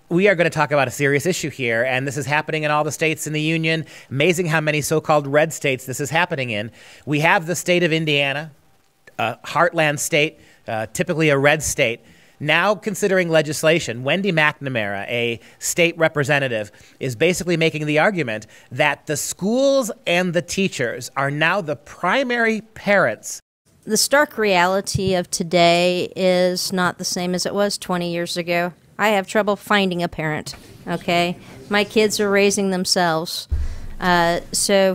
we are going to talk about a serious issue here, and this is happening in all the states in the union. Amazing how many so-called red states this is happening in. We have the state of Indiana, a heartland state, typically a red state, now considering legislation. Wendy McNamara, a state representative, is basically making the argument that the schools and the teachers are now the primary parents. The stark reality of today is not the same as it was 20 years ago. I have trouble finding a parent, okay? My kids are raising themselves. So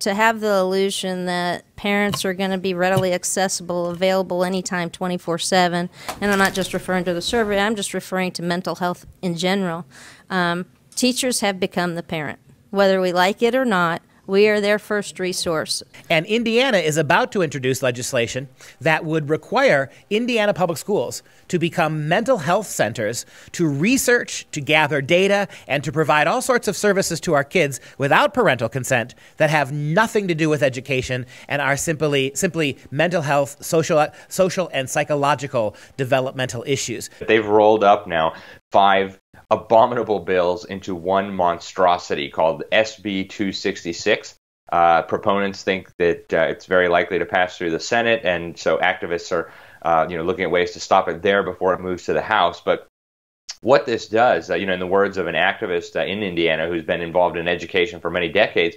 to have the illusion that parents are going to be readily accessible, available anytime 24/7, and I'm not just referring to the survey, I'm just referring to mental health in general. Teachers have become the parent. Whether we like it or not, we are their first resource. And Indiana is about to introduce legislation that would require Indiana public schools to become mental health centers to research, to gather data, and to provide all sorts of services to our kids without parental consent that have nothing to do with education and are simply mental health, social and psychological developmental issues. They've rolled up now 5 abominable bills into one monstrosity called SB 266. Proponents think that it's very likely to pass through the Senate, and so activists are looking at ways to stop it there before it moves to the House. But what this does, in the words of an activist in Indiana who's been involved in education for many decades,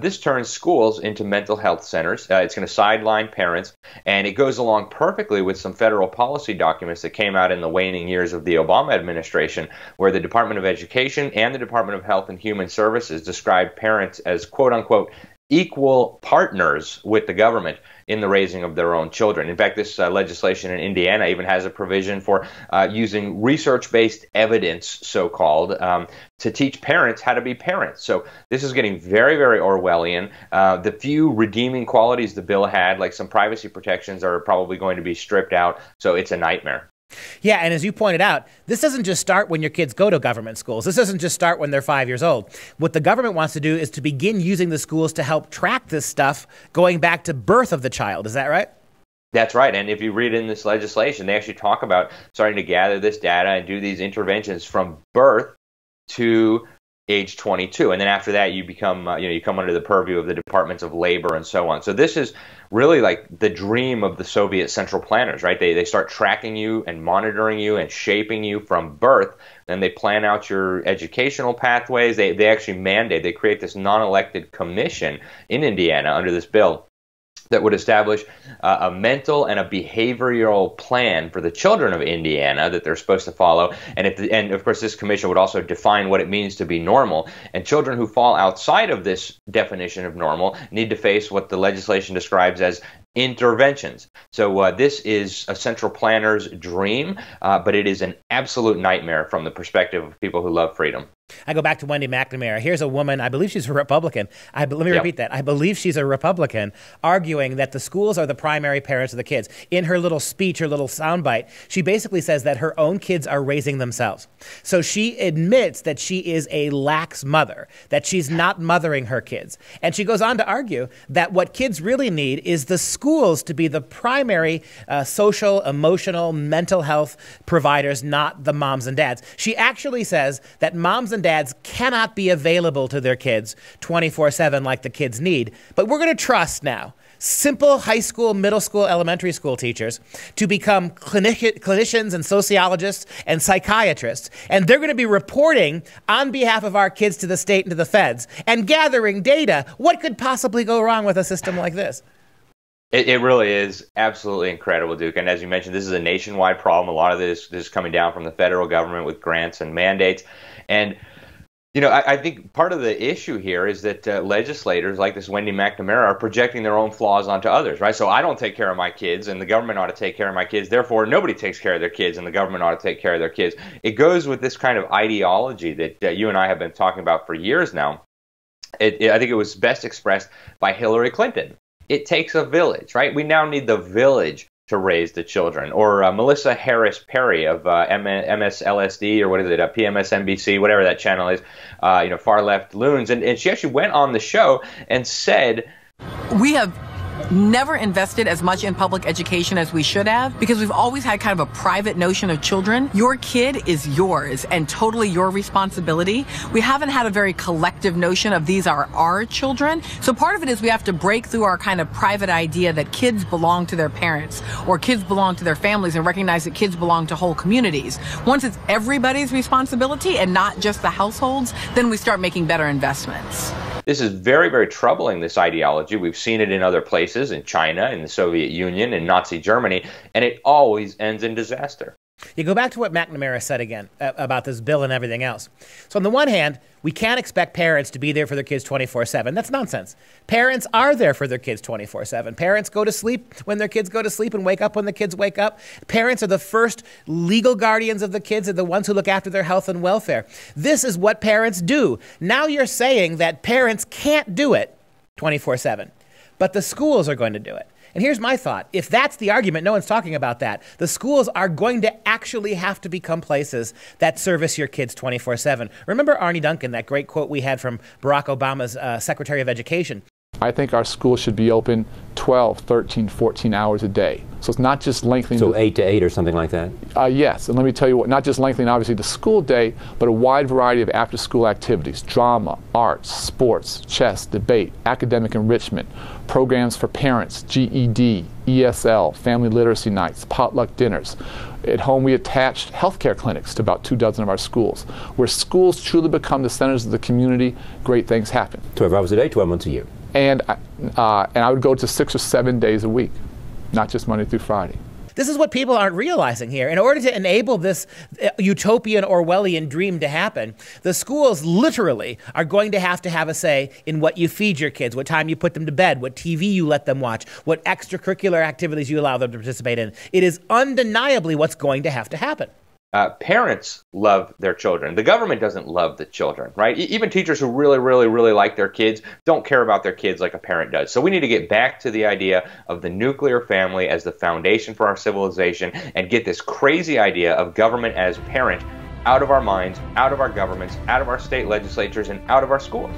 this turns schools into mental health centers. It's going to sideline parents, and it goes along perfectly with some federal policy documents that came out in the waning years of the Obama administration, where the Department of Education and the Department of Health and Human Services described parents as, quote unquote, equal partners with the government in the raising of their own children. In fact, this legislation in Indiana even has a provision for using research-based evidence, so-called, to teach parents how to be parents. So this is getting very, very Orwellian. The few redeeming qualities the bill had, like some privacy protections, are probably going to be stripped out. So it's a nightmare. Yeah, and as you pointed out, this doesn't just start when your kids go to government schools. This doesn't just start when they're 5 years old. What the government wants to do is to begin using the schools to help track this stuff going back to birth of the child. Is that right? That's right. And if you read in this legislation, they actually talk about starting to gather this data and do these interventions from birth to age 22, and then after that you become you come under the purview of the departments of labor and so on. So this is really like the dream of the Soviet central planners, right? They start tracking you and monitoring you and shaping you from birth. Then they plan out your educational pathways. They actually mandate, they create this non-elected commission in Indiana under this bill that would establish a mental and a behavioral plan for the children of Indiana that they're supposed to follow. And of course, this commission would also define what it means to be normal. And children who fall outside of this definition of normal need to face what the legislation describes as interventions. So this is a central planner's dream, but it is an absolute nightmare from the perspective of people who love freedom. I go back to Wendy McNamara. Here's a woman, I believe she's a Republican. Let me repeat that. I believe she's a Republican, arguing that the schools are the primary parents of the kids. In her little speech, her little soundbite, she basically says that her own kids are raising themselves. So she admits that she is a lax mother, that she's not mothering her kids. And she goes on to argue that what kids really need is the schools to be the primary social, emotional, mental health providers, not the moms and dads. She actually says that moms and dads cannot be available to their kids 24/7 like the kids need. But we're going to trust now simple high school, middle school, elementary school teachers to become clinicians and sociologists and psychiatrists. And they're going to be reporting on behalf of our kids to the state and to the feds and gathering data. What could possibly go wrong with a system like this? It really is absolutely incredible, Duke. And as you mentioned, this is a nationwide problem. A lot of this is coming down from the federal government with grants and mandates. And I think part of the issue here is that legislators like this Wendy McNamara are projecting their own flaws onto others, right? So I don't take care of my kids, and the government ought to take care of my kids. Therefore, nobody takes care of their kids, and the government ought to take care of their kids. It goes with this kind of ideology that you and I have been talking about for years now. I think it was best expressed by Hillary Clinton. It takes a village, right? We now need the village to raise the children. Or Melissa Harris Perry of MSLSD, or what is it, PMSNBC, whatever that channel is, far left loons. And she actually went on the show and said, we have never invested as much in public education as we should have because we've always had kind of a private notion of children. Your kid is yours and totally your responsibility. We haven't had a very collective notion of these are our children. So part of it is we have to break through our kind of private idea that kids belong to their parents or kids belong to their families and recognize that kids belong to whole communities. Once it's everybody's responsibility and not just the households, then we start making better investments. This is very, very troubling, this ideology. We've seen it in other places, in China, in the Soviet Union, in Nazi Germany, and it always ends in disaster. You go back to what McNamara said again about this bill and everything else. So on the one hand, we can't expect parents to be there for their kids 24/7. That's nonsense. Parents are there for their kids 24/7. Parents go to sleep when their kids go to sleep and wake up when the kids wake up. Parents are the first legal guardians of the kids and the ones who look after their health and welfare. This is what parents do. Now you're saying that parents can't do it 24/7, but the schools are going to do it. And here's my thought. If that's the argument, no one's talking about that. The schools are going to actually have to become places that service your kids 24/7. Remember Arnie Duncan, that great quote we had from Barack Obama's Secretary of Education. I think our schools should be open 12, 13, 14 hours a day. So it's not just lengthening. So 8 to 8 or something like that? Yes, and let me tell you what, not just lengthening obviously the school day, but a wide variety of after-school activities, drama, arts, sports, chess, debate, academic enrichment, programs for parents, GED, ESL, family literacy nights, potluck dinners. At home, we attached healthcare clinics to about 24 of our schools. Where schools truly become the centers of the community, great things happen. 12 hours a day, 12 months a year. And I would go to 6 or 7 days a week, not just Monday through Friday. This is what people aren't realizing here. In order to enable this utopian Orwellian dream to happen, the schools literally are going to have a say in what you feed your kids, what time you put them to bed, what TV you let them watch, what extracurricular activities you allow them to participate in. It is undeniably what's going to happen. Parents love their children. The government doesn't love the children, right? Even teachers who really, really, really like their kids don't care about their kids like a parent does. So we need to get back to the idea of the nuclear family as the foundation for our civilization and get this crazy idea of government as parent out of our minds, out of our governments, out of our state legislatures, and out of our schools.